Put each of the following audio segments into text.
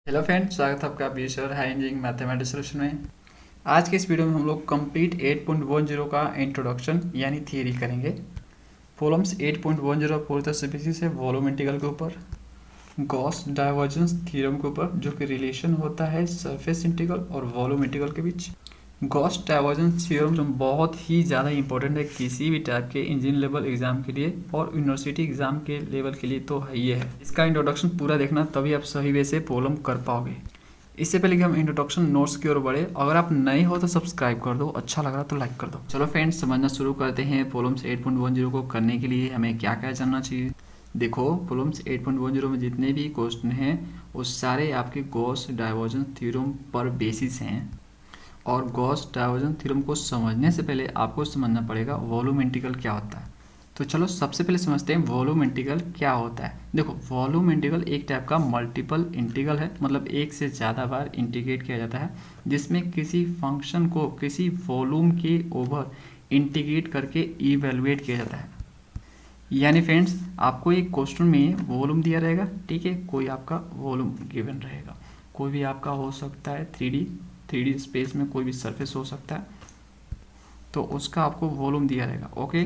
Hello friends, स्वागत है आपका बीसर हाई इंजीनियरिंग मैथमेटिक्स सोल्यूशन में। आज के इस वीडियो में हम लोग कंप्लीट 8.10 का इंट्रोडक्शन यानी थियरी करेंगे। प्रॉब्लम्स 8.10 पूरी तरह से बेसिस है वॉल्यूम इंटीग्रल के ऊपर, गॉस डाइवर्जेंस थ्योरम के ऊपर, जो कि रिलेशन होता है सरफेस इंटीग्रल और वॉल्यूम इंटीग्रल के बीच। गॉस डाइवर्जेंस थ्योरम बहुत ही ज़्यादा इंपॉर्टेंट है किसी भी टाइप के इंजीनियरिंग लेवल एग्जाम के लिए और यूनिवर्सिटी एग्जाम के लेवल के लिए तो है ही है। इसका इंट्रोडक्शन पूरा देखना, तभी आप सही वे से प्रॉब्लम कर पाओगे। इससे पहले कि हम इंट्रोडक्शन नोट्स की ओर बढ़े, अगर आप नए हो तो सब्सक्राइब कर दो, अच्छा लग रहा तो लाइक कर दो। चलो फ्रेंड्स, समझना शुरू करते हैं। प्रॉब्लम्स 8.10 को करने के लिए हमें क्या क्या जानना चाहिए। देखो, प्रॉब्लम्स 8.10 में जितने भी क्वेश्चन हैं वो सारे आपके गॉस डाइवर्जेंस थ्योरम पर बेसिस हैं। और गॉस डाइवर्जेंस थ्योरम को समझने से पहले आपको समझना पड़ेगा वॉल्यूम इंटीग्रल क्या होता है। तो चलो सबसे पहले समझते हैं वॉल्यूम इंटीग्रल क्या होता है। देखो, वॉल्यूम इंटीग्रल एक टाइप का मल्टीपल इंटीग्रल है, मतलब एक से ज़्यादा बार इंटीग्रेट किया जाता है, जिसमें किसी फंक्शन को किसी वॉल्यूम के ओवर इंटीग्रेट करके इवेलुएट किया जाता है। यानी फ्रेंड्स, आपको एक क्वेश्चन में वॉल्यूम दिया रहेगा, ठीक है, कोई आपका वॉल्यूम गिवन रहेगा, कोई भी आपका हो सकता है 3D स्पेस में कोई भी सरफेस हो सकता है, तो उसका आपको वॉल्यूम दिया रहेगा। ओके,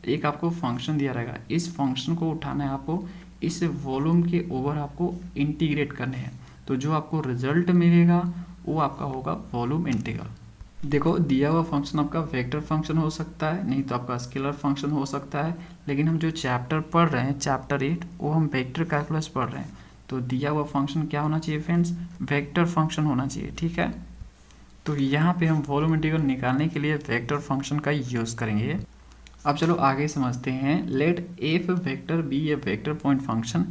एक आपको फंक्शन दिया रहेगा, इस फंक्शन को उठाना है आपको, इस वॉल्यूम के ओवर आपको इंटीग्रेट करने हैं, तो जो आपको रिजल्ट मिलेगा वो आपका होगा वॉल्यूम इंटीग्रल। देखो, दिया हुआ फंक्शन आपका वेक्टर फंक्शन हो सकता है, नहीं तो आपका स्केलर फंक्शन हो सकता है, लेकिन हम जो चैप्टर पढ़ रहे हैं चैप्टर 8, वो हम वेक्टर कैलकुलस पढ़ रहे हैं, तो दिया हुआ फंक्शन क्या होना चाहिए फ्रेंड्स, वेक्टर फंक्शन होना चाहिए, ठीक है। तो यहाँ पे हम वॉल्यूम इंटीग्रल निकालने के लिए वेक्टर फंक्शन का यूज़ करेंगे। अब चलो आगे समझते हैं। Let F vector B A vector point function.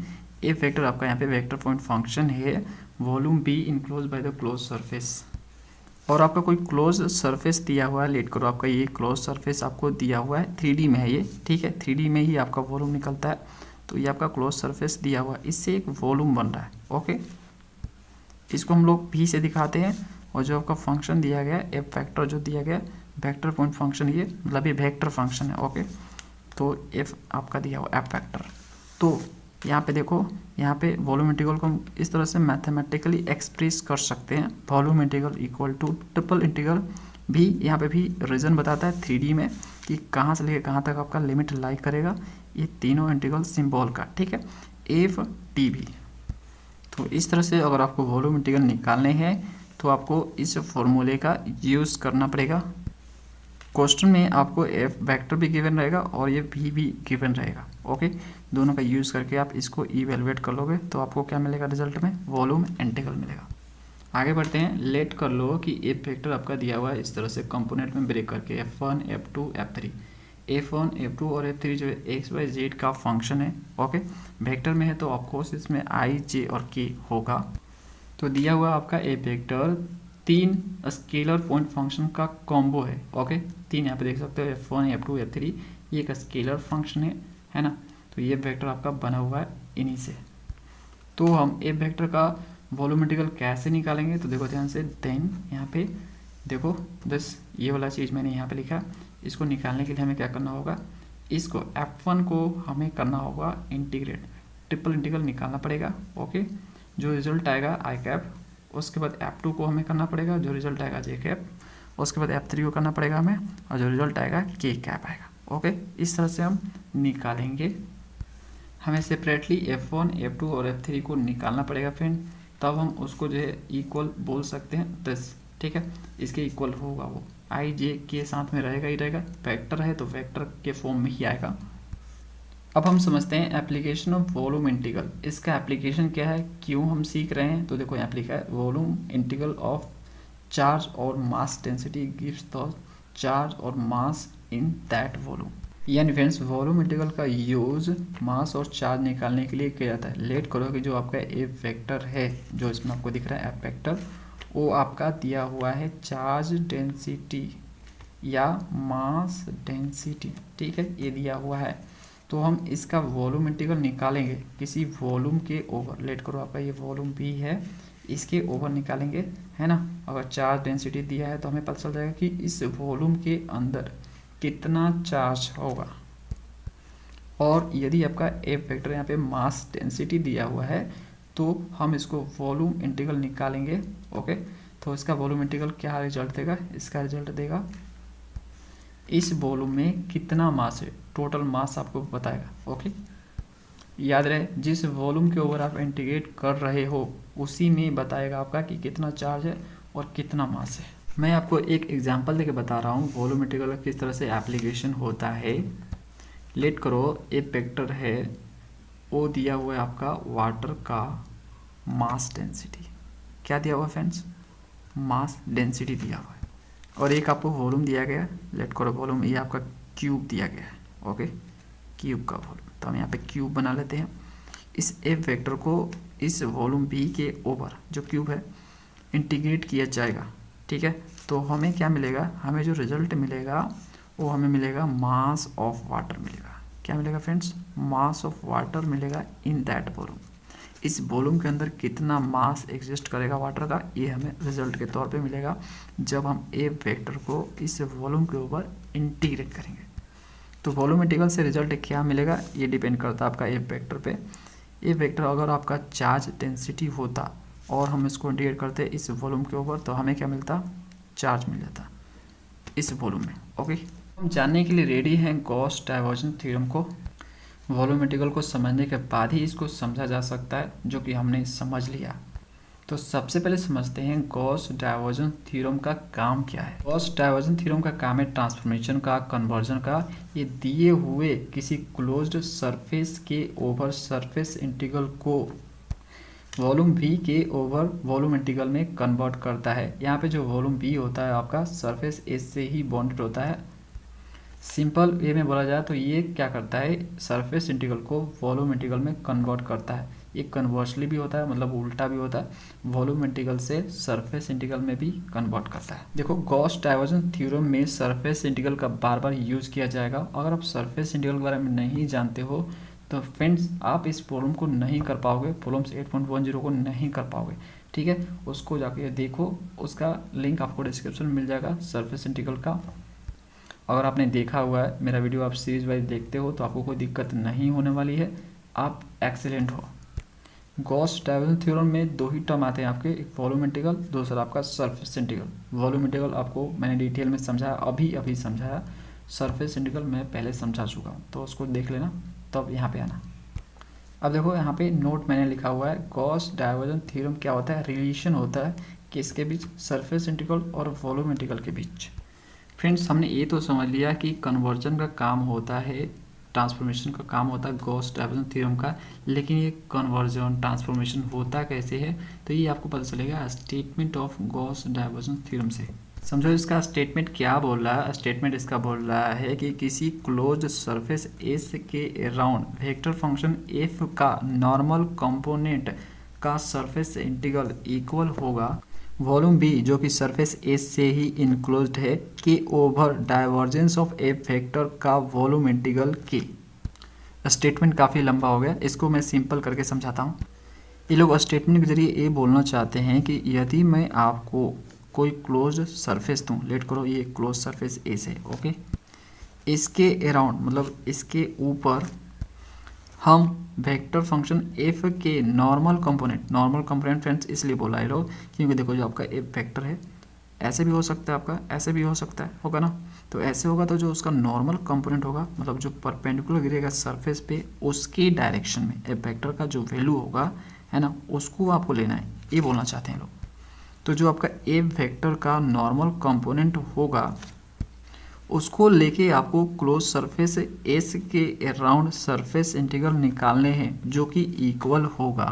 F vector आपका यहाँ पे वेक्टर पॉइंट फंक्शन है, volume B enclose by the close surface, और आपका कोई क्लोज सरफेस दिया हुआ है। लेट करो, आपका ये क्लोज सरफेस आपको दिया हुआ है, 3D में है ये, ठीक है, 3D में ही आपका वॉल्यूम निकलता है, तो ये आपका क्लोज सरफेस दिया हुआ है, इससे एक वॉल्यूम बन रहा है। ओके, इसको हम लोग भी से दिखाते हैं, और जो आपका फंक्शन दिया गया है एफ वेक्टर जो दिया गया वेक्टर पॉइंट फंक्शन, ये मतलब ये वेक्टर फंक्शन है। ओके, तो एफ आपका दिया हुआ एफ वेक्टर। तो यहाँ पे देखो, यहाँ पे वॉल्यूम इंटीग्रल को हम इस तरह से मैथमेटिकली एक्सप्रेस कर सकते हैं, volume integral equal to triple integral भी। यहाँ पे भी रीजन बताता है 3D में कि कहाँ से लेकर कहाँ तक आपका लिमिट लाई करेगा, ये तीनों इंटीग्रल सिंबल का, ठीक है, एफ टी भी। तो इस तरह से अगर आपको वॉल्यूम इंटीग्रल निकालने हैं तो आपको इस फॉर्मूले का यूज़ करना पड़ेगा। क्वेश्चन में आपको एफ वेक्टर भी गिवन रहेगा और ये भी गिवन रहेगा। ओके, दोनों का यूज़ करके आप इसको इवेलुएट कर लोगे तो आपको क्या मिलेगा रिजल्ट में, वॉल्यूम इंटीग्रल मिलेगा। आगे बढ़ते हैं। लेट कर लो कि एफ वेक्टर आपका दिया हुआ है इस तरह से कंपोनेंट में ब्रेक करके, F1 F2 F3। F1 F2 और F3 जो है एक्स वाई जेड का फंक्शन है। ओके, वेक्टर में है तो ऑफकोर्स इसमें आई जे और के होगा। तो दिया हुआ आपका ए वेक्टर 3 स्केलर पॉइंट फंक्शन का कॉम्बो है। ओके, 3 यहाँ पे देख सकते हो, F1 F2 F3, ये एक स्केलर फंक्शन है ना। तो ये वेक्टर आपका बना हुआ है इन्हीं से। तो हम ए वेक्टर का वॉल्यूम इंटीग्रल कैसे निकालेंगे, तो देखो ध्यान से, देन यहाँ पे देखो, बस ये वाला चीज़ मैंने यहाँ पे लिखा। इसको निकालने के लिए हमें क्या करना होगा, इसको F1 को हमें करना होगा इंटीग्रेट, ट्रिपल इंटीग्रल निकालना पड़ेगा। ओके, जो रिजल्ट आएगा आई कैप, उसके बाद F2 को हमें करना पड़ेगा, जो रिजल्ट आएगा जे कैप, उसके बाद F3 को करना पड़ेगा हमें, और जो रिजल्ट आएगा के कैप आएगा। ओके, इस तरह से हम निकालेंगे। हमें सेपरेटली F1 F2 और F3 को निकालना पड़ेगा फ्रेंड, तब हम उसको जो है इक्वल बोल सकते हैं 10, ठीक है, इसके इक्वल होगा वो, आई जे के साथ में रहेगा ही रहेगा, वेक्टर है तो वेक्टर के फॉर्म में ही आएगा। अब हम समझते हैं एप्लीकेशन ऑफ वॉल्यूम इंटीग्रल। इसका एप्लीकेशन क्या है, क्यों हम सीख रहे हैं, तो देखो यहाँ पे लिखा है वॉल्यूम इंटीग्रल ऑफ चार्ज और mass density gives the charge और मास इन दैट वॉल्यूम। यानी फ्रेंड्स, वॉल्यूम इंटीग्रल का यूज मास और चार्ज निकालने के लिए किया जाता है। लेट करो कि जो आपका एफ वेक्टर है, जो इसमें आपको दिख रहा है एफ वेक्टर, वो आपका दिया हुआ है चार्ज डेंसिटी या मास डेंसिटी, ठीक है, ये दिया हुआ है। तो हम इसका वॉल्यूम इंटीग्रल निकालेंगे किसी वॉल्यूम के ओवर। लेट करो, आपका ये वॉल्यूम भी है, इसके ओवर निकालेंगे, है ना। अगर चार्ज डेंसिटी दिया है तो हमें पता चल जाएगा कि इस वॉल्यूम के अंदर कितना चार्ज होगा। और यदि आपका एफ वेक्टर यहाँ पे मास डेंसिटी दिया हुआ है तो हम इसको वॉल्यूम इंटीग्रल निकालेंगे। ओके, तो इसका वॉल्यूम इंटीग्रल क्या रिजल्ट देगा, इसका रिजल्ट देगा इस वॉल्यूम में कितना मास है, टोटल मास आपको बताएगा। ओके, याद रहे जिस वॉल्यूम के ऊपर आप इंटीग्रेट कर रहे हो उसी में बताएगा आपका कि कितना चार्ज है और कितना मास है। मैं आपको एक एग्जांपल देके बता रहा हूँ वॉल्यूम इंटीग्रल का किस तरह से एप्लीकेशन होता है। लेट करो एक वेक्टर है, वो दिया हुआ है आपका वाटर का मास डेंसिटी। क्या दिया हुआ है फ्रेंड्स, मास डेंसिटी दिया हुआ है, और एक आपको वॉल्यूम दिया गया है। लेट करो वॉल्यूम ये आपका क्यूब दिया गया है। ओके, क्यूब का वॉल्यूम, तो हम यहाँ पे क्यूब बना लेते हैं। इस एफ वेक्टर को इस वॉल्यूम बी के ऊपर जो क्यूब है इंटीग्रेट किया जाएगा। ठीक है, तो हमें क्या मिलेगा, हमें जो रिजल्ट मिलेगा वो हमें मिलेगा मास ऑफ वाटर मिलेगा। क्या मिलेगा फ्रेंड्स, मास ऑफ वाटर मिलेगा इन दैट वॉल्यूम। इस वॉल्यूम के अंदर कितना मास एग्जिस्ट करेगा वाटर का, ये हमें रिजल्ट के तौर पे मिलेगा जब हम एफ वेक्टर को इस वॉल्यूम के ऊपर इंटीग्रेट करेंगे। तो वॉल्यूम इंटीग्रल से रिजल्ट क्या मिलेगा ये डिपेंड करता है आपका एफ वेक्टर पे। एफ वेक्टर अगर आपका चार्ज डेंसिटी होता और हम इसको इंटीग्रेट करते इस वॉल्यूम के ऊपर, तो हमें क्या मिलता, चार्ज मिल जाता इस वॉल्यूम में। ओके, हम जानने के लिए रेडी हैं गॉस डाइवर्जेंस थ्योरम को। वॉल्यूम इंटीग्रल को समझने के बाद ही इसको समझा जा सकता है, जो कि हमने समझ लिया। तो सबसे पहले समझते हैं गॉस डाइवर्जेंस थ्योरम का काम क्या है। गॉस डाइवर्जेंस थ्योरम का काम है ट्रांसफॉर्मेशन का, कन्वर्जन का। ये दिए हुए किसी क्लोज्ड सरफेस के ओवर सरफेस इंटीग्रल को वॉल्यूम v के ओवर वॉल्यूम इंटीग्रल में कन्वर्ट करता है। यहाँ पे जो वॉल्यूम v होता है आपका सरफेस एस से ही बॉन्डेड होता है। सिंपल वे में बोला जाए तो ये क्या करता है, सरफेस इंटीग्रल को वॉल्यूम इंटीग्रल में कन्वर्ट करता है। ये कन्वर्सली भी होता है, मतलब उल्टा भी होता है, वॉल्यूम इंटीग्रल से सरफेस इंटीग्रल में भी कन्वर्ट करता है। देखो गॉस डाइवर्जेंस थ्योरम में सरफेस इंटीग्रल का बार बार यूज किया जाएगा। अगर आप सरफेस इंटीग्रल के बारे में नहीं जानते हो तो फ्रेंड्स आप इस प्रॉब्लम को नहीं कर पाओगे, प्रॉब्लम्स 8.10 को नहीं कर पाओगे। ठीक है, उसको जाके देखो, उसका लिंक आपको डिस्क्रिप्शन में मिल जाएगा सरफेस इंटीग्रल का। अगर आपने देखा हुआ है मेरा वीडियो, आप सीरीज वाइज देखते हो तो आपको कोई दिक्कत नहीं होने वाली है, आप एक्सीलेंट हो। गॉस डाइवर्जेंस थ्योरम में दो ही टर्म आते हैं आपके, एक वॉल्यूम इंटीग्रल, दूसरा आपका सरफेस इंटीग्रल। वॉल्यूम इंटीग्रल आपको मैंने डिटेल में समझाया, अभी समझाया। सरफेस इंटीग्रल मैं पहले समझा चुका हूँ, तो उसको देख लेना तब यहाँ पे आना। अब देखो यहाँ पे नोट मैंने लिखा हुआ है गॉस डाइवर्जेंस थ्योरम क्या होता है, रिलेशन होता है किसके बीच, सरफेस इंटीग्रल और वॉल्यूम इंटीग्रल के बीच। फ्रेंड्स हमने ये तो समझ लिया कि कन्वर्जन का काम होता है, ट्रांसफॉर्मेशन का काम होता है गॉस डाइवर्जेंस थ्योरम का, लेकिन ये कन्वर्जन ट्रांसफॉर्मेशन होता कैसे है तो ये आपको पता चलेगा statement of Gauss divergence theorem से। समझो इसका स्टेटमेंट क्या बोल रहा है। स्टेटमेंट इसका बोल रहा है कि किसी क्लोज्ड सरफेस एस के अराउंड वेक्टर फंक्शन एफ का नॉर्मल कंपोनेंट का सरफेस इंटीग्रल इक्वल होगा वॉल्यूम बी जो कि सरफेस एस से ही इनक्लोज्ड है के over divergence of F vector का वॉल्यूम इंटीग्रल के। स्टेटमेंट काफ़ी लंबा हो गया, इसको मैं सिंपल करके समझाता हूँ। ये लोग स्टेटमेंट के जरिए ये बोलना चाहते हैं कि यदि मैं आपको कोई क्लोज्ड सरफेस दूँ, लेट करो ये क्लोज सरफेस एस है, ओके, इसके अराउंड मतलब इसके ऊपर हम वेक्टर फंक्शन एफ के नॉर्मल कंपोनेंट फ्रेंड्स इसलिए बोला है लोग क्योंकि देखो जो आपका एफ वेक्टर है ऐसे भी हो सकता है, आपका ऐसे भी हो सकता है, होगा ना। तो ऐसे होगा तो जो उसका नॉर्मल कंपोनेंट होगा मतलब जो परपेंडिकुलर गिरेगा सरफेस पे उसके डायरेक्शन में एफ वेक्टर का जो वैल्यू होगा है ना, उसको आपको लेना है, ये बोलना चाहते हैं लोग। तो जो आपका एफ वेक्टर का नॉर्मल कंपोनेंट होगा उसको लेके आपको क्लोज सरफेस एस के अराउंड सरफेस इंटीग्रल निकालने हैं जो कि इक्वल होगा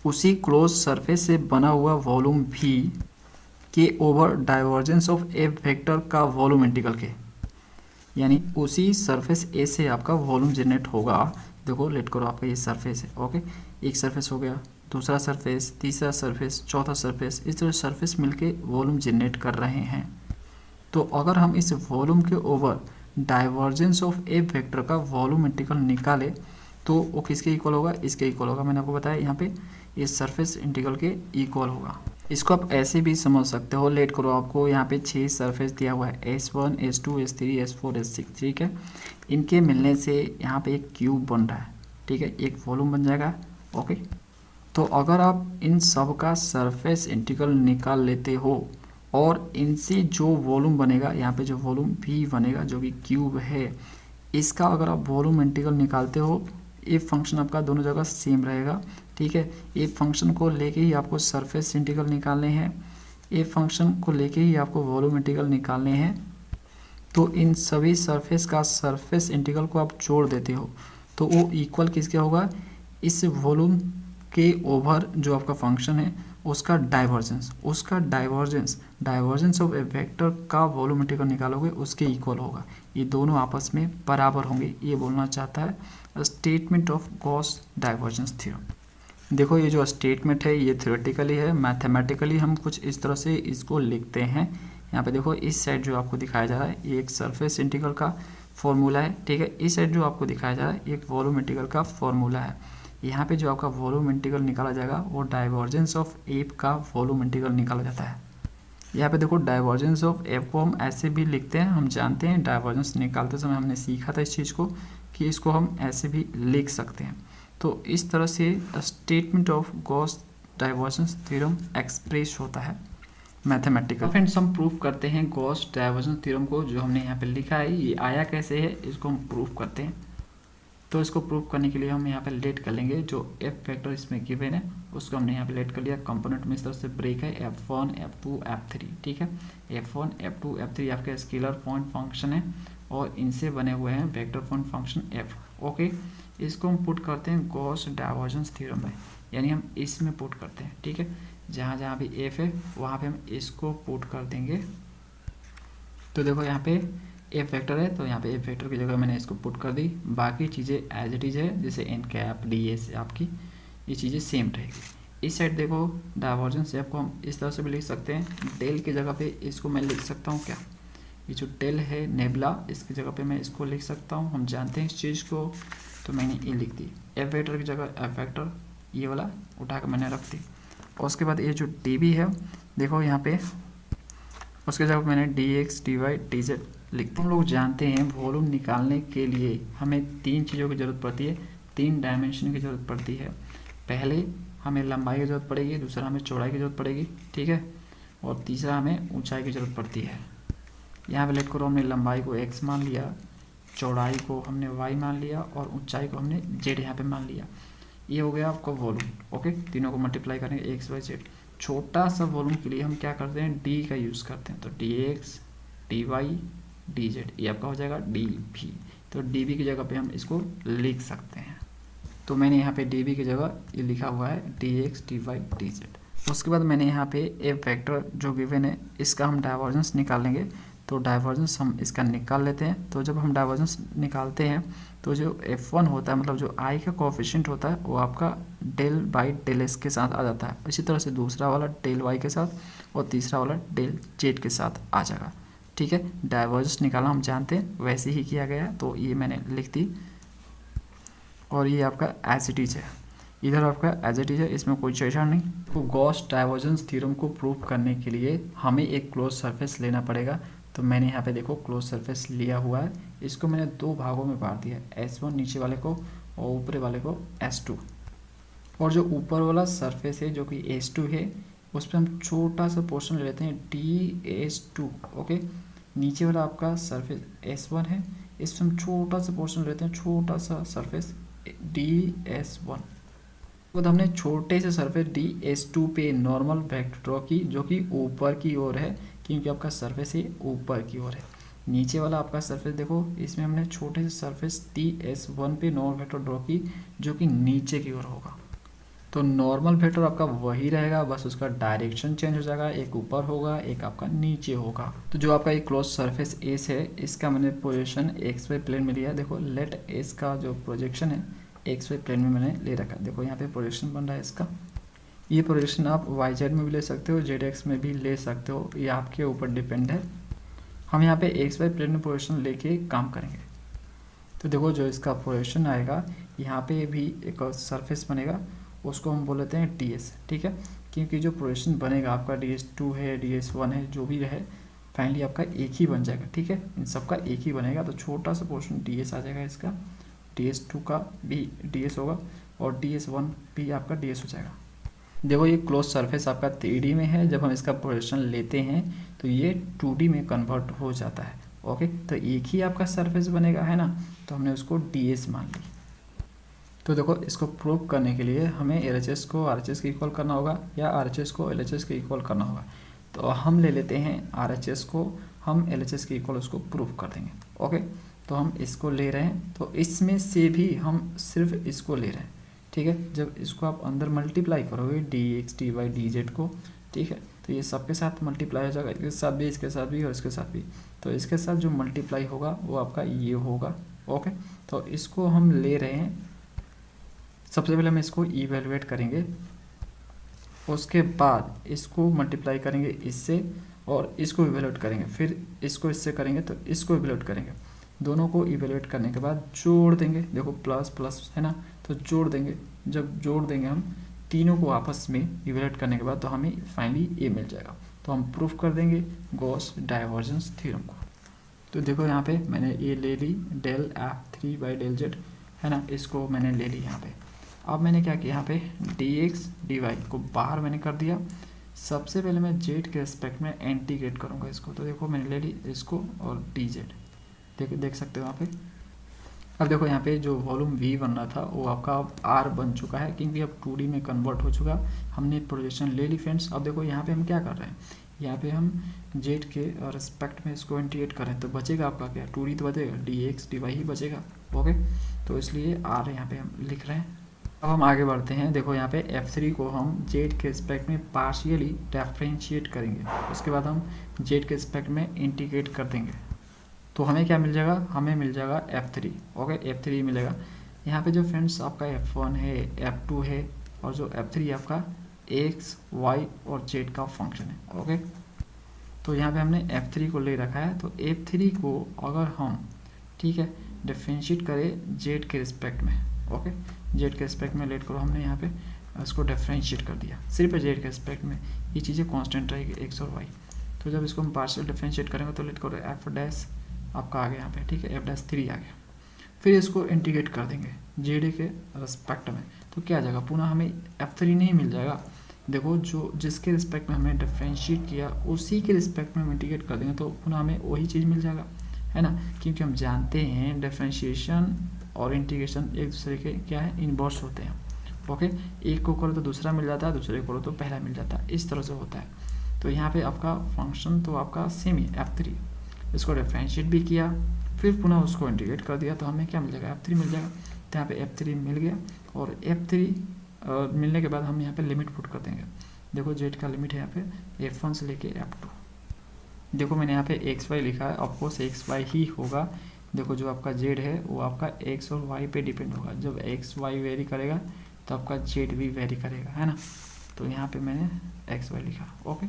उसी क्लोज सरफेस से बना हुआ वॉल्यूम भी के over divergence of F vector का वॉल्यूम इंटीग्रल के, यानी उसी सरफेस ए से आपका वॉल्यूम जनरेट होगा। देखो लेट करो आपका ये सरफेस है, ओके, एक सरफेस हो गया, दूसरा सरफेस, तीसरा सरफेस, चौथा सरफेस, इस तरह सरफेस मिलके वॉल्यूम जनरेट कर रहे हैं। तो अगर हम इस वॉल्यूम के over divergence of F vector का वॉल्यूम इंटीग्रल निकाले तो वो किसके इक्वल होगा, इसके इक्वल होगा। मैंने आपको बताया यहाँ पे ये सरफेस इंटीग्रल के इक्वल होगा। इसको आप ऐसे भी समझ सकते हो, लेट करो आपको यहाँ पे 6 सरफेस दिया हुआ है S1, S2, S3, S4, S6, ठीक है। इनके मिलने से यहाँ पे एक क्यूब बन रहा है, ठीक है, एक वॉल्यूम बन जाएगा, ओके। तो अगर आप इन सब का सरफेस इंटीग्रल निकाल लेते हो और इनसे जो वॉल्यूम बनेगा, यहाँ पे जो वॉल्यूम V बनेगा जो कि क्यूब है, इसका अगर आप वॉल्यूम इंटीग्रल निकालते हो, एफ फंक्शन आपका दोनों जगह सेम रहेगा, ठीक है। एफ फंक्शन को लेके ही आपको सरफेस इंटीग्रल निकालने हैं, एफ फंक्शन को लेके ही आपको वॉल्यूम इंटीग्रल निकालने हैं। तो इन सभी सरफेस का सरफेस इंटीग्रल को आप जोड़ देते हो तो वो इक्वल किसके होगा, इस वॉल्यूम के ओवर जो आपका फंक्शन है उसका डाइवर्जेंस ऑफ ए वेक्टर का वॉल्यूम इंटीग्रल निकालोगे उसके इक्वल होगा। ये दोनों आपस में बराबर होंगे, ये बोलना चाहता है statement of Gauss divergence theorem. देखो ये जो स्टेटमेंट है ये थ्योरेटिकली है, मैथमेटिकली हम कुछ इस तरह से इसको लिखते हैं। यहाँ पे देखो इस साइड जो आपको दिखाया जा रहा है ये एक सरफेस इंटीग्रल का फॉर्मूला है, ठीक है। इस साइड जो आपको दिखाया जा रहा है एक वॉल्यूम इंटीग्रल का फॉर्मूला है। यहाँ पे जो आपका वॉल्यूम इंटीग्रल निकाला जाएगा वो डाइवर्जेंस ऑफ एफ का वॉल्यूम इंटीग्रल निकाला जाता है। यहाँ पे देखो डाइवर्जेंस ऑफ एफ को हम ऐसे भी लिखते हैं, हम जानते हैं डाइवर्जेंस निकालते समय हमने सीखा था इस चीज़ को कि इसको हम ऐसे भी लिख सकते हैं। तो इस तरह से statement of Gauss divergence theorem express होता है मैथमेटिकल। फ्रेंड्स हम प्रूफ करते हैं गॉस डाइवर्जेंस थ्योरम को, जो हमने यहाँ पे लिखा है ये आया कैसे है इसको हम प्रूफ करते हैं। तो इसको प्रूफ करने के लिए हम यहाँ पे लेट कर लेंगे, जो एफ वेक्टर इसमें गिवन है उसको हमने यहाँ पे लेट कर लिया। कंपोनेंट में इस तरह से ब्रेक है f1 f2 f3, ठीक है। f1 f2 f3 आपके स्केलर पॉइंट फंक्शन है और इनसे बने हुए हैं vector point function f, okay. इसको हम पुट करते हैं गॉस डाइवर्जेंस थ्योरम में, यानी हम इसमें पुट करते हैं, ठीक है। जहाँ जहाँ भी f है वहाँ पे हम इसको पुट कर देंगे। तो देखो यहाँ पे एफ वेक्टर है तो यहाँ पे एफ वेक्टर की जगह मैंने इसको पुट कर दी, बाकी चीज़ें एज इट इज़ है, जैसे एन कैप डी एस आपकी ये चीज़ें सेम रहेगी। इस साइड देखो डाइवर्जेंस एफ को हम इस तरह से भी लिख सकते हैं, डेल की जगह पे इसको मैं लिख सकता हूँ क्या, ये जो डेल है नेबला इसकी जगह पे मैं इसको लिख सकता हूँ, हम जानते हैं इस चीज़ को, तो मैंने ये लिख दी। एफ वेक्टर की जगह एफ वेक्टर ये वाला उठा कर मैंने रख दी। और उसके बाद ये जो डी बी है देखो यहाँ पे उसके जगह मैंने d x d y d z लिखते हैं। हम लोग जानते हैं वॉल्यूम निकालने के लिए हमें तीन चीज़ों की ज़रूरत पड़ती है, तीन डायमेंशन की ज़रूरत पड़ती है। पहले हमें लंबाई की ज़रूरत पड़ेगी, दूसरा हमें चौड़ाई की ज़रूरत पड़ेगी, ठीक है, और तीसरा हमें ऊंचाई की ज़रूरत पड़ती है। यहाँ पे लेट करो हमने लंबाई को x मान लिया, चौड़ाई को हमने y मान लिया और ऊंचाई को हमने z यहाँ पे मान लिया। ये हो गया आपका वॉल्यूम, ओके। तीनों को मल्टीप्लाई करेंगे x y z। छोटा सा वॉल्यूम के लिए हम क्या करते हैं, d का यूज़ करते हैं, तो dx dy dz ये आपका हो जाएगा dv। तो dv की जगह पे हम इसको लिख सकते हैं, तो मैंने यहाँ पे dv की जगह ये लिखा हुआ है dx dy dz। उसके बाद मैंने यहाँ पे f वेक्टर जो गिवन है इसका हम डाइवर्जेंस निकालेंगे, तो डाइवर्जेंस हम इसका निकाल लेते हैं। तो जब हम डाइवर्जेंस निकालते हैं तो जो f1 होता है मतलब जो i का कोएफिशिएंट होता है वो आपका डेल बाई डेल s के साथ आ जाता है, इसी तरह से दूसरा वाला डेल y के साथ और तीसरा वाला डेल z के साथ आ जाएगा, ठीक है। डाइवर्जेंस निकालना हम जानते हैं, वैसे ही किया गया है, तो ये मैंने लिख दी। और ये आपका एज इट इज है, इधर आपका एज इट इज है, इसमें कोई छेड़छाड़ नहीं। तो गॉस डाइवर्जेंस थ्योरम को प्रूव करने के लिए हमें एक क्लोज सरफेस लेना पड़ेगा। तो मैंने यहाँ पे देखो क्लोज सरफेस लिया हुआ है, इसको मैंने दो भागों में बांट दिया, S1 नीचे वाले को और ऊपरी वाले को S2। और जो ऊपर वाला सरफेस है जो कि S2 है उस पर हम छोटा सा पोर्शन ले लेते हैं DS2, ओके। नीचे वाला आपका सरफेस S1 है, इस पर हम छोटा सा पोर्शन लेते हैं, छोटा सा सरफेस DS1। तो हमने छोटे से सरफेस DS2 पे नॉर्मल वेक्टर ड्रॉ की जो कि ऊपर की ओर है, क्योंकि आपका सरफेस ही ऊपर की ओर है। नीचे वाला आपका सरफेस देखो इसमें हमने छोटे से सरफेस DS1 पे नॉर्मल वेक्टर ड्रॉ की जो कि नीचे की ओर होगा। तो नॉर्मल वेक्टर आपका वही रहेगा, बस उसका डायरेक्शन चेंज हो जाएगा, एक ऊपर होगा एक आपका नीचे होगा। तो जो आपका एक क्लोज सरफेस एस है इसका मैंने पोजीशन एक्स वाई प्लेन में लिया। देखो लेट एस का जो प्रोजेक्शन है एक्स वाई प्लेन में मैंने ले रखा। देखो यहाँ पे प्रोजेक्शन बन रहा है इसका, ये प्रोजेक्शन आप वाई जेड में भी ले सकते हो, जेड एक्स में भी ले सकते हो, ये आपके ऊपर डिपेंड है। हम यहाँ पे एक्स वाई प्लेन में पोजीशन लेके काम करेंगे। तो देखो जो इसका पोजीशन आएगा यहाँ पे भी एक सरफेस बनेगा, उसको हम बोल लेते हैं ds, ठीक है। क्योंकि जो पोजीशन बनेगा आपका ds2 है ds1 है जो भी रहे फाइनली आपका एक ही बन जाएगा, ठीक है। इन सब का एक ही बनेगा, तो छोटा सा पोर्शन ds आ जाएगा, इसका ds2 का भी ds होगा और ds1 भी आपका ds हो जाएगा। देखो ये क्लोज सरफेस आपका 3D में है, जब हम इसका प्रोजेक्शन लेते हैं तो ये 2D में कन्वर्ट हो जाता है। ओके, तो एक ही आपका सरफेस बनेगा, है ना, तो हमने उसको DS मान ली। तो देखो इसको प्रूव करने के लिए हमें LHS को RHS के इक्वल करना होगा या RHS को LHS के इक्वल करना होगा। तो हम ले लेते हैं RHS को, हम LHS के इक्वल उसको प्रूव कर देंगे। ओके, तो हम इसको ले रहे हैं, तो इसमें से भी हम सिर्फ इसको ले रहे हैं, ठीक है। जब इसको आप अंदर मल्टीप्लाई करोगे dx dy dz को, ठीक है, तो ये सबके साथ मल्टीप्लाई हो जाएगा, इसके साथ भी, इसके साथ भी और इसके साथ भी। तो इसके साथ जो मल्टीप्लाई होगा वो आपका ये होगा। ओके, तो इसको हम ले रहे हैं। सबसे पहले हम इसको इवेलुएट करेंगे, उसके बाद इसको मल्टीप्लाई करेंगे इससे और इसको इवेलुएट करेंगे, फिर इसको इससे करेंगे तो इसको इवेलुएट करेंगे। दोनों को इवेलुएट करने के बाद जोड़ देंगे, देखो प्लस प्लस है ना, तो जोड़ देंगे। जब जोड़ देंगे हम तीनों को आपस में इवेलुएट करने के बाद तो हमें फाइनली ए मिल जाएगा। तो हम प्रूफ कर देंगे गॉस डाइवर्जेंस थ्योरम को। तो देखो यहाँ पे मैंने ए ले ली, डेल F3/del z, है ना, इसको मैंने ले ली यहाँ पे। अब मैंने क्या किया, यहाँ पे dx dy को बाहर मैंने कर दिया। सबसे पहले मैं z के रिस्पेक्ट में इंटीग्रेट करूँगा इसको। तो देखो मैंने ले ली इसको और dz, देख सकते हो यहाँ पे। अब देखो यहाँ पे जो वॉल्यूम V बन रहा था वो आपका अब R बन चुका है, क्योंकि अब 2D में कन्वर्ट हो चुका। हमने प्रोजेक्शन ले ली फ्रेंड्स। अब देखो यहाँ पे हम क्या कर रहे हैं, यहाँ पे हम z के रिस्पेक्ट में इसको इंटीग्रेट करें तो बचेगा आपका क्या, 2D तो बचेगा, dx dy ही बचेगा। ओके, तो इसलिए R यहाँ पे हम लिख रहे हैं। अब हम आगे बढ़ते हैं। देखो यहाँ पे F3 को हम z के रिस्पेक्ट में पार्शियली डिफरेंशिएट करेंगे, उसके बाद हम z के रिस्पेक्ट में इंटीग्रेट कर देंगे। तो हमें क्या मिल जाएगा, हमें मिल जाएगा F3। ओके, F3 मिलेगा। यहाँ पे जो फ्रेंड्स आपका F1 है, F2 है और जो F3 आपका x, y और z का फंक्शन है। ओके, तो यहाँ पे हमने F3 को ले रखा है। तो F3 को अगर हम, ठीक है, डिफरेंशिएट करें z के रिस्पेक्ट में, ओके, z के रिस्पेक्ट में लेट करो, हमने यहाँ पे इसको डिफरेंशिएट कर दिया सिर्फ z के रिस्पेक्ट में। ये चीज़ें कांस्टेंट रहेगी x और y। तो जब इसको हम पार्शियल डिफरेंशिएट करेंगे तो लेट करो f डैश आपका आ गया यहाँ पे, ठीक है, F'3 आ गया। फिर इसको इंटीग्रेट कर देंगे जेड के रिस्पेक्ट में, तो क्या आ जाएगा, पुनः हमें F3 नहीं मिल जाएगा। देखो जो जिसके रिस्पेक्ट में हमने डिफरेंशिएट किया उसी के रिस्पेक्ट में हम इंटीग्रेट कर देंगे तो पुनः हमें वही चीज़ मिल जाएगा, है ना, क्योंकि हम जानते हैं डिफरेंशिएशन और इंटीग्रेशन एक दूसरे के क्या है, इनवर्स होते हैं। ओके, एक को करो तो दूसरा मिल जाता है, दूसरे को करो तो पहला मिल जाता है, इस तरह से होता है। तो यहाँ पे आपका फंक्शन तो आपका सेम ही F3, इसको डिफरेंशिएट भी किया फिर पुनः उसको इंटीग्रेट कर दिया तो हमें क्या मिल जाएगा, F3 मिल जाएगा। तो यहाँ पे F3 मिल गया और F3 मिलने के बाद हम यहाँ पे लिमिट पुट कर देंगे। देखो z का लिमिट है यहाँ पे F1 से लेके F2। देखो मैंने यहाँ पे xy लिखा है, ऑफकोर्स xy ही होगा। देखो जो आपका z है वो आपका x और y पे डिपेंड होगा। जब xy वेरी करेगा तो आपका z भी वेरी करेगा, है ना। तो यहाँ पे मैंने xy लिखा। ओके,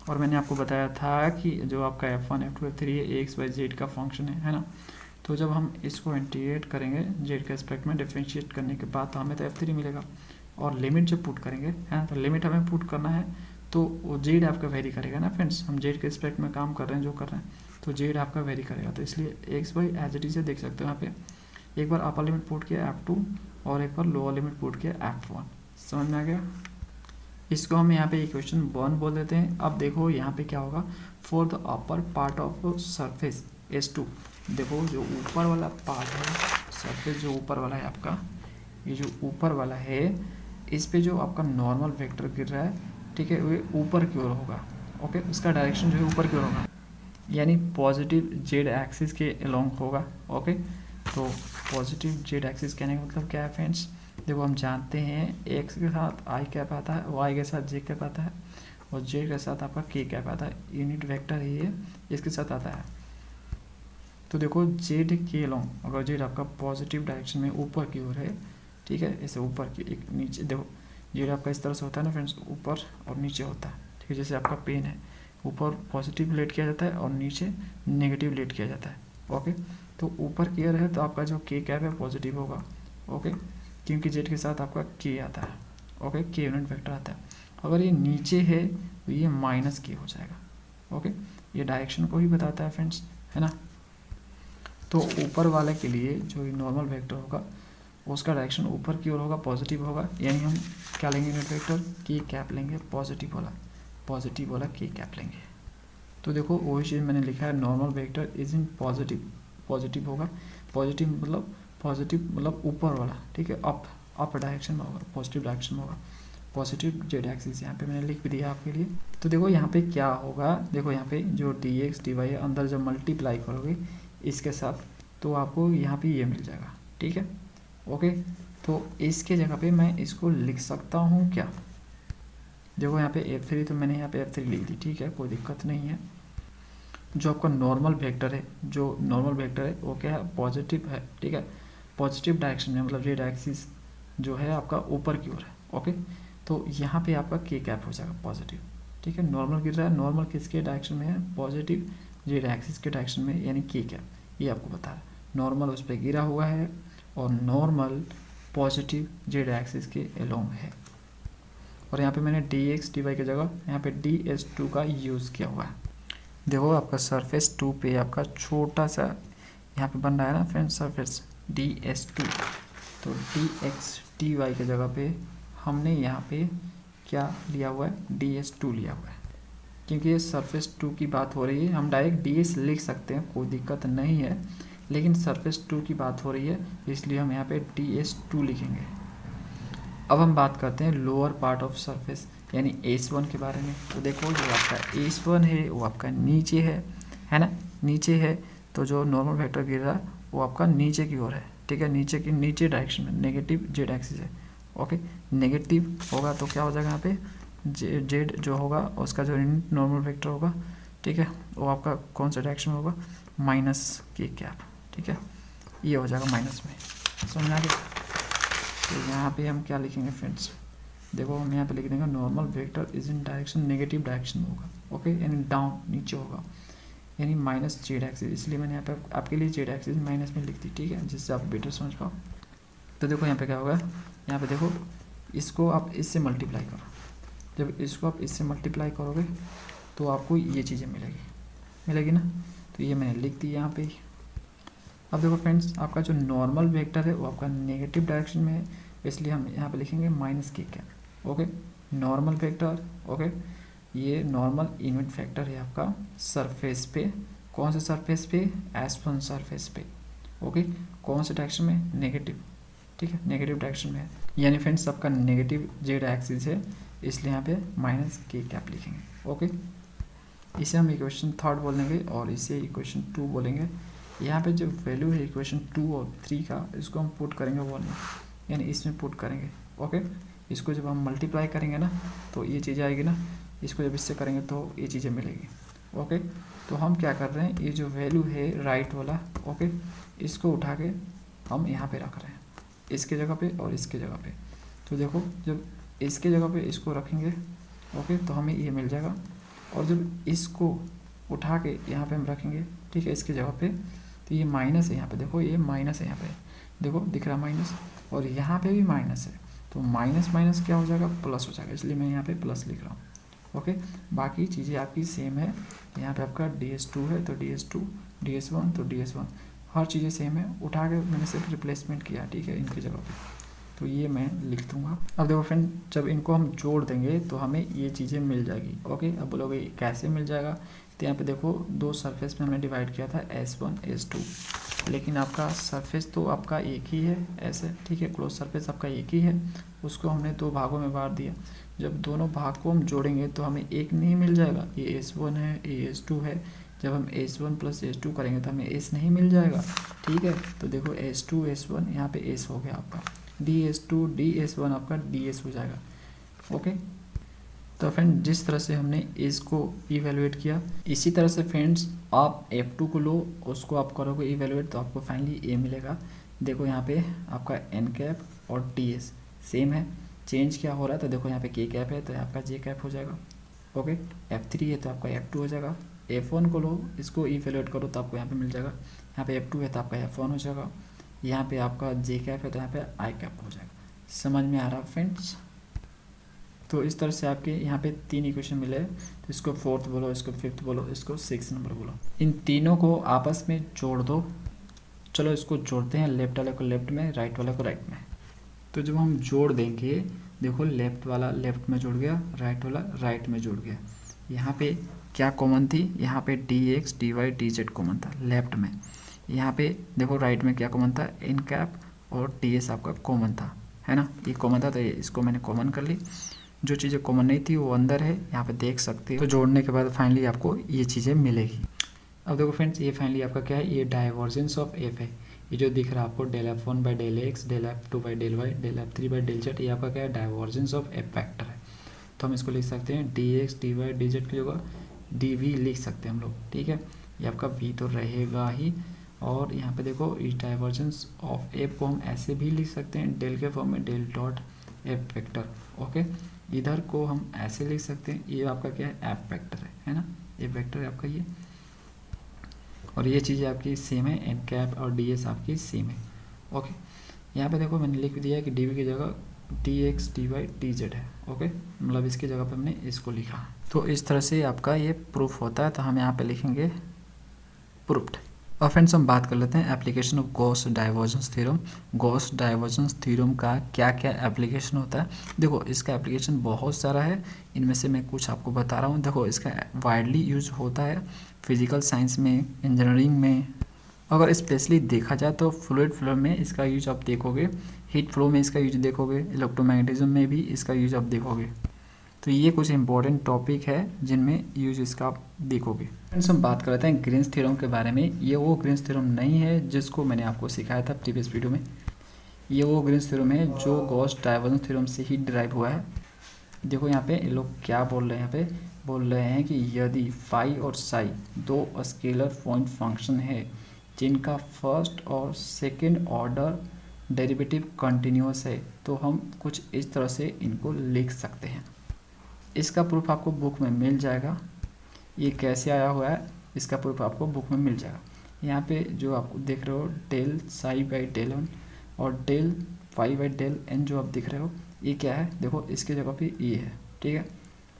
और मैंने आपको बताया था कि जो आपका F1 F2 F3 है x y z का फंक्शन है ना। तो जब हम इसको इंटीग्रेट करेंगे z के रिस्पेक्ट में डिफरेंशिएट करने के बाद तो हमें तो F3 मिलेगा। और लिमिट जब पुट करेंगे, है ना, तो लिमिट हमें पुट करना है तो वो z आपका वेरी करेगा ना फ्रेंड्स। हम z के रिस्पेक्ट में काम कर रहे हैं, जो कर रहे हैं, तो z आपका वेरी करेगा। तो इसलिए x y as it is देख सकते हो यहाँ पे एक बार अपर लिमिट पुट किया F2 और एक बार लोअर लिमिट पुट किया F1। समझ में आ गया। इसको हम यहाँ पे इक्वेशन 1 बोल देते हैं। अब देखो यहाँ पे क्या होगा, for the upper part of surface S2। देखो जो ऊपर वाला पार्ट है सरफेस, जो ऊपर वाला है आपका, ये जो ऊपर वाला है इस पे जो आपका नॉर्मल वेक्टर गिर रहा है, ठीक है, वो ऊपर की ओर होगा। ओके, उसका डायरेक्शन जो है ऊपर की ओर होगा, यानी पॉजिटिव जेड एक्सिस के अलोंग होगा। ओके, तो पॉजिटिव जेड एक्सिस कहने का मतलब क्या है फ्रेंड्स, देखो हम जानते हैं x के साथ i कैप आता है, y के साथ j कैप आता है और j के साथ आपका k कैप आता है। यूनिट वेक्टर ही है, इसके साथ आता है। तो देखो z के अलोंग अगर z आपका पॉजिटिव डायरेक्शन में ऊपर की ओर है, ठीक है, ऐसे ऊपर की एक नीचे, देखो z आपका इस तरह से होता है ना फ्रेंड्स, ऊपर और नीचे होता है, ठीक है। जैसे आपका पेन है, ऊपर पॉजिटिव लेट किया जाता है और नीचे नेगेटिव लेट किया जाता है। ओके, तो ऊपर की ओर है तो आपका जो k कैप है पॉजिटिव होगा। ओके, क्योंकि z के साथ आपका k आता है। ओके, k यूनिट वेक्टर आता है। अगर ये नीचे है तो ये माइनस k हो जाएगा। ओके, ये डायरेक्शन को ही बताता है फ्रेंड्स, है ना। तो ऊपर वाले के लिए जो नॉर्मल वेक्टर होगा उसका डायरेक्शन ऊपर की ओर होगा, पॉजिटिव होगा, यानी हम क्या लेंगे यूनिट वेक्टर के कैप लेंगे, पॉजिटिव वाला के कैप लेंगे। तो देखो वही चीज़ मैंने लिखा है, normal vector is in positive होगा, पॉजिटिव मतलब ऊपर वाला, ठीक है, अप डायरेक्शन में होगा, पॉजिटिव डायरेक्शन में होगा, पॉजिटिव जेड एक्सिस यहाँ पे मैंने लिख भी दिया आपके लिए। तो देखो यहाँ पे क्या होगा, देखो यहाँ पे जो डी एक्स डी वाई है, अंदर जब मल्टीप्लाई करोगे इसके साथ तो आपको यहाँ पे ये मिल जाएगा, ठीक है, ओके। तो इसके जगह पे मैं इसको लिख सकता हूँ क्या, देखो यहाँ पे F3, तो मैंने यहाँ पे F3 लिख दी, ठीक है, कोई दिक्कत नहीं है। जो आपका नॉर्मल वेक्टर है वो क्या है, पॉजिटिव है, ठीक है, पॉजिटिव डायरेक्शन में, मतलब जेड एक्सिस जो है आपका ऊपर की ओर है, ओके। तो यहाँ पे आपका के कैप हो जाएगा पॉजिटिव, ठीक है, नॉर्मल गिर रहा है, नॉर्मल किसके डायरेक्शन में है, पॉजिटिव जेड एक्सिस के डायरेक्शन में, यानी के कैप, ये आपको बता रहा है, नॉर्मल उस पर गिरा हुआ है और नॉर्मल पॉजिटिव जेड एक्सिस के एलोंग है। और यहाँ पे मैंने डी एक्स डी वाई की जगह यहाँ पे DS2 का यूज़ किया हुआ है। देखो आपका सरफेस 2 पे आपका छोटा सा यहाँ पे बन रहा है ना फ्रेंड्स, सरफेस DS2, तो DX DY की जगह पे हमने यहाँ पे क्या लिया हुआ है, DS2 लिया हुआ है, क्योंकि ये सरफेस 2 की बात हो रही है। हम डायरेक्ट DS लिख सकते हैं, कोई दिक्कत नहीं है, लेकिन सरफेस 2 की बात हो रही है इसलिए हम यहाँ पे DS2 लिखेंगे। अब हम बात करते हैं लोअर पार्ट ऑफ सरफेस यानी S1 के बारे में। तो देखो जो आपका S1 है वो आपका नीचे है ना, नीचे है, तो जो नॉर्मल वेक्टर गिर रहा है वो आपका नीचे की ओर है, ठीक है, नीचे डायरेक्शन में, नेगेटिव जेड एक्सिस है, ओके। नेगेटिव होगा तो क्या हो जाएगा यहाँ पे, जेड जो होगा उसका जो नॉर्मल वेक्टर होगा, ठीक है, वो आपका कौन सा डायरेक्शन में होगा, माइनस के कैप, ठीक है, ये हो जाएगा माइनस में, समझ आ गया। तो यहाँ पे हम क्या लिखेंगे फ्रेंड्स, देखो हम यहाँ पे लिख देंगे normal vector is in direction, negative direction में होगा, ओके, यानी डाउन नीचे होगा, यानी माइनस जेड एक्सिस, इसलिए मैंने यहाँ पे आपके लिए जेड एक्सिस माइनस में लिख दी, ठीक है, जिससे आप बेटर समझ पाओ। तो देखो यहाँ पे क्या होगा, यहाँ पे देखो इसको आप इससे मल्टीप्लाई करो, जब इसको आप इससे मल्टीप्लाई करोगे तो आपको ये चीज़ें मिलेगी ना, तो ये मैंने लिख दी यहाँ पे। अब देखो फ्रेंड्स आपका जो नॉर्मल वेक्टर है वो आपका नेगेटिव डायरेक्शन में है, इसलिए हम यहाँ पे लिखेंगे माइनस के cap, okay, normal vector, okay. ये नॉर्मल यूनिट वेक्टर है आपका सरफेस पे, कौन से सरफेस पे, S1 सरफेस पे, ओके, कौन से डायरेक्शन में, नेगेटिव, ठीक है, नेगेटिव डायरेक्शन में है, यानी फ्रेंड्स आपका नेगेटिव जेड एक्सिस है, इसलिए यहाँ पे माइनस के कैप लिखेंगे, ओके। इसे हम इक्वेशन 3 बोलेंगे और इसे इक्वेशन 2 बोलेंगे। यहाँ पे जो वैल्यू है इक्वेशन 2 और 3 का, इसको हम पुट करेंगे 1 में, यानी इसमें पुट करेंगे, ओके। इसको जब हम मल्टीप्लाई करेंगे ना तो ये चीज़ आएगी ना, इसको जब इससे करेंगे तो ये चीज़ें मिलेगी, ओके। तो हम क्या कर रहे हैं, ये जो वैल्यू है राइट वाला, ओके, इसको उठा के हम यहाँ पे रख रहे हैं, इसके जगह पे और इसके जगह पे। तो देखो जब इसके जगह पे इसको रखेंगे, ओके, तो हमें ये मिल जाएगा, और जब इसको उठा के यहाँ पे हम रखेंगे, ठीक है, इसके जगह पे, तो ये माइनस है यहाँ पे, देखो ये माइनस है यहाँ पे, देखो दिख रहा माइनस, और यहाँ पे भी माइनस है, तो माइनस माइनस क्या हो जाएगा, प्लस हो जाएगा, इसलिए मैं यहाँ पे प्लस लिख रहा हूँ, ओके। बाकी चीज़ें आपकी सेम है, यहाँ पे आपका DS2 है तो DS2, DS1 तो DS1, हर चीज़ें सेम है, उठा के मैंने सिर्फ रिप्लेसमेंट किया, ठीक है, इनकी जगह पे, तो ये मैं लिख दूंगा। अब देखो फ्रेंड जब इनको हम जोड़ देंगे तो हमें ये चीज़ें मिल जाएगी, ओके। अब बोलोगे कैसे मिल जाएगा, तो यहाँ पे देखो दो सरफेस में हमने डिवाइड किया था S1 S2, लेकिन आपका सरफेस तो आपका एक ही है ऐसे, ठीक है, क्लोज सरफेस आपका एक ही है, उसको हमने दो भागों में बांट दिया। जब दोनों भाग को हम जोड़ेंगे तो हमें एक नहीं मिल जाएगा, ये S1 है ये S2 है, जब हम S1 प्लस S2 करेंगे तो हमें S नहीं मिल जाएगा, ठीक है। तो देखो S2 S1 यहाँ पे S हो गया आपका, DS2 DS1 आपका DS हो जाएगा, ओके। तो फ्रेंड जिस तरह से हमने इसको इवेलुएट किया, इसी तरह से फ्रेंड्स आप F2 को लो, उसको आप करोगे इवेलुएट तो आपको फाइनली A मिलेगा। देखो यहाँ पे आपका N कैप और DS सेम है, चेंज क्या हो रहा है, तो देखो यहाँ पे K कैप है तो आपका J कैप हो जाएगा, ओके। F3 है तो आपका F2 हो जाएगा। F1 को लो, इसको इवेलुएट करो तो आपको यहाँ पे मिल जाएगा, यहाँ पे F2 है तो आपका F1 हो जाएगा, यहाँ पे आपका J कैप है तो यहाँ पे I कैप हो जाएगा। समझ में आ रहा है फ्रेंड्स? तो इस तरह से आपके यहाँ पे 3 इक्वेशन मिले, तो इसको 4th बोलो, इसको 5th बोलो, इसको 6th नंबर बोलो। इन तीनों को आपस में जोड़ दो, चलो इसको जोड़ते हैं, लेफ्ट वाले को लेफ्ट में, राइट वाले को राइट में। तो जब हम जोड़ देंगे, देखो लेफ्ट वाला लेफ्ट में जुड़ गया, राइट वाला राइट में जुड़ गया। यहाँ पे क्या कॉमन थी, यहाँ पे dx dy dz कॉमन था लेफ्ट में। यहाँ पे देखो राइट में क्या कॉमन था, एन कैप और ds आपका कॉमन था, है ना, ये कॉमन था, तो ये इसको मैंने कॉमन कर ली। जो चीज़ें कॉमन नहीं थी वो अंदर है, यहाँ पे देख सकते हो। तो जोड़ने के बाद फाइनली आपको ये चीज़ें मिलेगी। अब देखो फ्रेंड्स, ये फाइनली आपका क्या है, ये डाइवर्जेंस ऑफ एफ है। ये जो दिख रहा है आपको del F1 by del x, del F2 by del y, del F3 by del z, ये आपका क्या है, डाइवर्जेंस ऑफ एफ वेक्टर है। तो हम इसको लिख सकते हैं dx dy dz की जगह dv लिख सकते हैं हम लोग, ठीक है। ये आपका v तो रहेगा ही, और यहाँ पे देखो इस डाइवर्जेंस ऑफ एफ को हम ऐसे भी लिख सकते हैं डेल के फॉर्म में, del dot F vector, okay. इधर को हम ऐसे लिख सकते हैं, ये आपका क्या है, एफ वेक्टर है ना, एफ वेक्टर है आपका ये। और ये चीज़ें आपकी सेम है, एन कैप और डी एस आपकी सेम है, ओके। यहाँ पे देखो मैंने लिख दिया है कि डी वी की जगह d x d y d z है, ओके, मतलब इसकी जगह पे हमने इसको लिखा। तो इस तरह से आपका ये प्रूफ होता है, तो हम यहाँ पे लिखेंगे प्रूफ्ड। और फ्रेंड्स हम बात कर लेते हैं application of Gauss divergence theorem. Gauss divergence theorem का क्या क्या एप्लीकेशन होता है। देखो इसका एप्लीकेशन बहुत सारा है, इनमें से मैं कुछ आपको बता रहा हूँ। देखो इसका वाइडली यूज होता है फिजिकल साइंस में, इंजीनियरिंग में। अगर स्पेशली देखा जाए तो फ्लूइड फ्लो में इसका यूज आप देखोगे, हीट फ्लो में इसका यूज देखोगे, इलेक्ट्रोमैग्नेटिज्म में भी इसका यूज आप देखोगे। तो ये कुछ इंपॉर्टेंट टॉपिक है जिनमें यूज इसका आप देखोगे। फ्रेंड्स हम बात करते हैं ग्रीन्स थ्योरम के बारे में। ये वो ग्रीन्स थ्योरम नहीं है जिसको मैंने आपको सिखाया था प्रीवियस वीडियो में। ये वो ग्रीन्स थ्योरम है जो गॉस डाइवर्जेंस थ्योरम से ही डिराइव हुआ है। देखो यहाँ पे लोग क्या बोल रहे हैं, यहाँ पे बोल रहे हैं कि यदि फाई और साई दो स्केलर पॉइंट फंक्शन है जिनका फर्स्ट और सेकेंड ऑर्डर डेरिवेटिव कंटिन्यूअस है, तो हम कुछ इस तरह से इनको लिख सकते हैं। इसका प्रूफ आपको बुक में मिल जाएगा। ये कैसे आया हुआ है इसका प्रूफ आपको बुक में मिल जाएगा। यहाँ पे जो आप देख रहे हो del psi by del one और del phi by del n जो आप दिख रहे हो, ये क्या है, देखो इसके जगह पे ये है, ठीक है,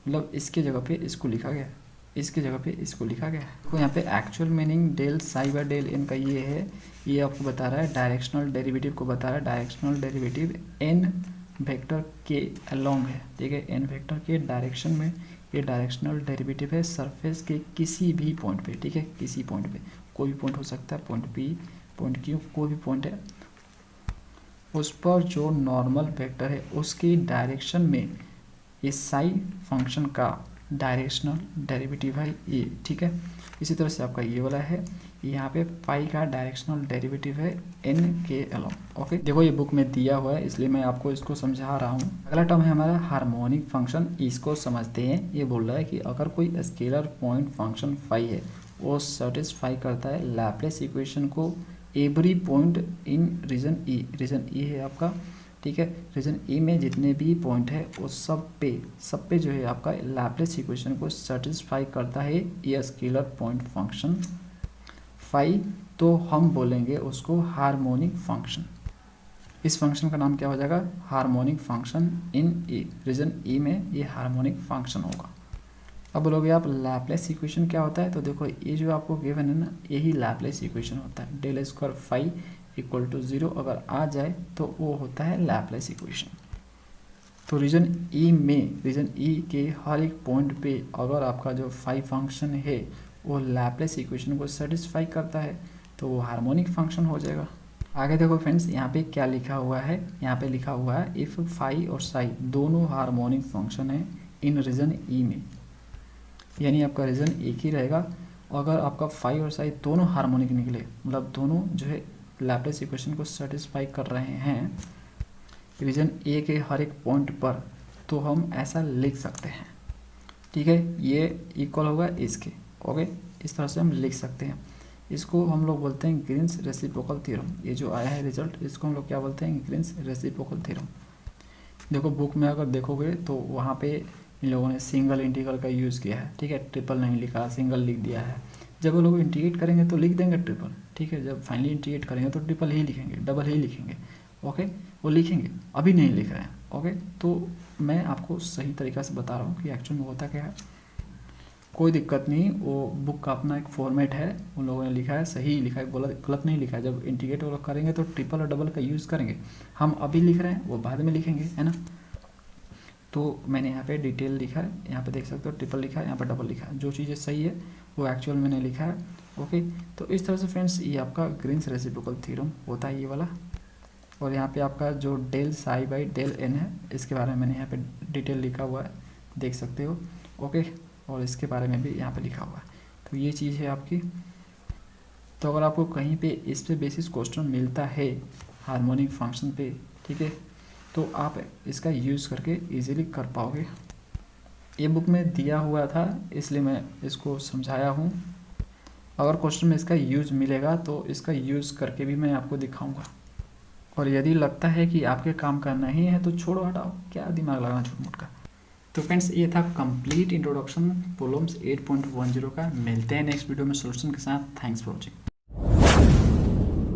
मतलब इसके जगह पे इसको लिखा गया है, इसके जगह पे इसको लिखा गया है। तो यहाँ पे actual meaning del psi by del n का ये है, ये आपको बता रहा है डायरेक्शनल डेरिवेटिव को बता रहा है। डायरेक्शनल डेरिवेटिव एन वेक्टर के अलोंग है, ठीक है, एन वेक्टर के डायरेक्शन में ये डायरेक्शनल डेरिवेटिव है सरफेस के किसी भी पॉइंट पे, ठीक है, किसी पॉइंट पे, कोई भी पॉइंट हो सकता है, पॉइंट पी, पॉइंट क्यू, कोई भी पॉइंट है, उस पर जो नॉर्मल वेक्टर है उसकी डायरेक्शन में ये साई फंक्शन का डायरेक्शनल डेरिवेटिव है ये, ठीक है। इसी तरह से आपका ये वाला है, यहाँ पे पाई का डायरेक्शनल डेरिवेटिव है एन के अलोंग, ओके। देखो ये बुक में दिया हुआ है इसलिए मैं आपको इसको समझा रहा हूँ। अगला टर्म है हमारा हार्मोनिक फंक्शन। इसको समझते हैं। ये बोल रहा है कि अगर कोई स्केलर पॉइंट फंक्शन फाई है वो सेटिस्फाई करता है लैप्लेस इक्वेशन को every point in region E. Region E है आपका, ठीक है, रीजन ई में जितने भी पॉइंट है वो सब पे जो है आपका लैप्लेस इक्वेशन को सेटिस्फाई करता है ये स्केलर पॉइंट फंक्शन फाई, तो हम बोलेंगे उसको हार्मोनिक फंक्शन। इस फंक्शन का नाम क्या हो जाएगा, harmonic function in E. Region E में ये हार्मोनिक फंक्शन होगा। अब बोलोगे आप लैप्लेस इक्वेशन क्या होता है, तो देखो ये जो आपको गिवन है ना, यही लैप्लेस इक्वेशन होता है। Del square phi equal to 0 अगर आ जाए तो वो होता है लैप्लेस इक्वेशन। तो रीजन ई में, रीजन ई के हर एक पॉइंट पे अगर आपका जो फाई फंक्शन है वो लैप्लेस इक्वेशन को सेटिस्फाई करता है तो वो हार्मोनिक फंक्शन हो जाएगा। आगे देखो फ्रेंड्स, यहाँ पे क्या लिखा हुआ है, यहाँ पे लिखा हुआ है इफ़ फाई और साई दोनों हार्मोनिक फंक्शन है इन रीजन ई में, यानी आपका रीजन एक ही रहेगा। अगर आपका फाई और साई दोनों हार्मोनिक निकले, मतलब दोनों जो है लैप्लेस इक्वेशन को सेटिस्फाई कर रहे हैं रीजन ए के हर एक पॉइंट पर, तो हम ऐसा लिख सकते हैं, ठीक है। ये इक्वल होगा इसके, ओके, इस तरह से हम लिख सकते हैं। इसको हम लोग बोलते हैं ग्रीन्स रेसिप्रोकल थ्योरम। ये जो आया है रिजल्ट, इसको हम लोग क्या बोलते हैं, ग्रीन्स रेसिप्रोकल थ्योरम। देखो बुक में अगर देखोगे तो वहाँ पे इन लोगों ने सिंगल इंटीग्रल का यूज़ किया है, ठीक है, ट्रिपल नहीं लिखा, सिंगल लिख दिया है। जब वो लोग इंटीग्रेट करेंगे तो लिख देंगे ट्रिपल, ठीक है, जब फाइनली इंटीग्रेट करेंगे तो ट्रिपल ही लिखेंगे, डबल ही लिखेंगे, ओके, वो लिखेंगे, अभी नहीं लिख रहे हैं, ओके। तो मैं आपको सही तरीक़ा से बता रहा हूँ कि एक्चुअल में होता क्या है। कोई दिक्कत नहीं, वो बुक का अपना एक फॉर्मेट है, उन लोगों ने लिखा है, सही लिखा है, गलत नहीं लिखा है। जब इंटीग्रेट वो लोग करेंगे तो ट्रिपल और डबल का यूज़ करेंगे, हम अभी लिख रहे हैं वो बाद में लिखेंगे, है ना। तो मैंने यहाँ पे डिटेल लिखा है, यहाँ पे देख सकते हो ट्रिपल लिखा है, यहाँ पे डबल लिखा है, जो चीज़ें सही है वो एक्चुअल मैंने लिखा है। ओके, तो इस तरह से फ्रेंड्स ये आपका ग्रीन्स रेसिप्रोकल थ्योरम होता है ये वाला। और यहाँ पे आपका जो del psi by del n है, इसके बारे में मैंने यहाँ पे डिटेल लिखा हुआ है, देख सकते हो। ओके, और इसके बारे में भी यहाँ पे लिखा हुआ है। तो ये चीज़ है आपकी। तो अगर आपको कहीं पे इस पे बेसिस क्वेश्चन मिलता है हार्मोनिक फंक्शन पे, ठीक है, तो आप इसका यूज़ करके इजीली कर पाओगे। ये बुक में दिया हुआ था इसलिए मैं इसको समझाया हूँ। अगर क्वेश्चन में इसका यूज़ मिलेगा तो इसका यूज़ करके भी मैं आपको दिखाऊंगा। और यदि लगता है कि आपके काम का नहीं है तो छोड़ो, हटाओ, क्या दिमाग लगाना छोट मोट का। तो फ्रेंड्स ये था कंप्लीट इंट्रोडक्शन प्रॉब्लम्स 8.10 का। मिलते हैं नेक्स्ट वीडियो में सोल्यूशन के साथ। Thanks for watching.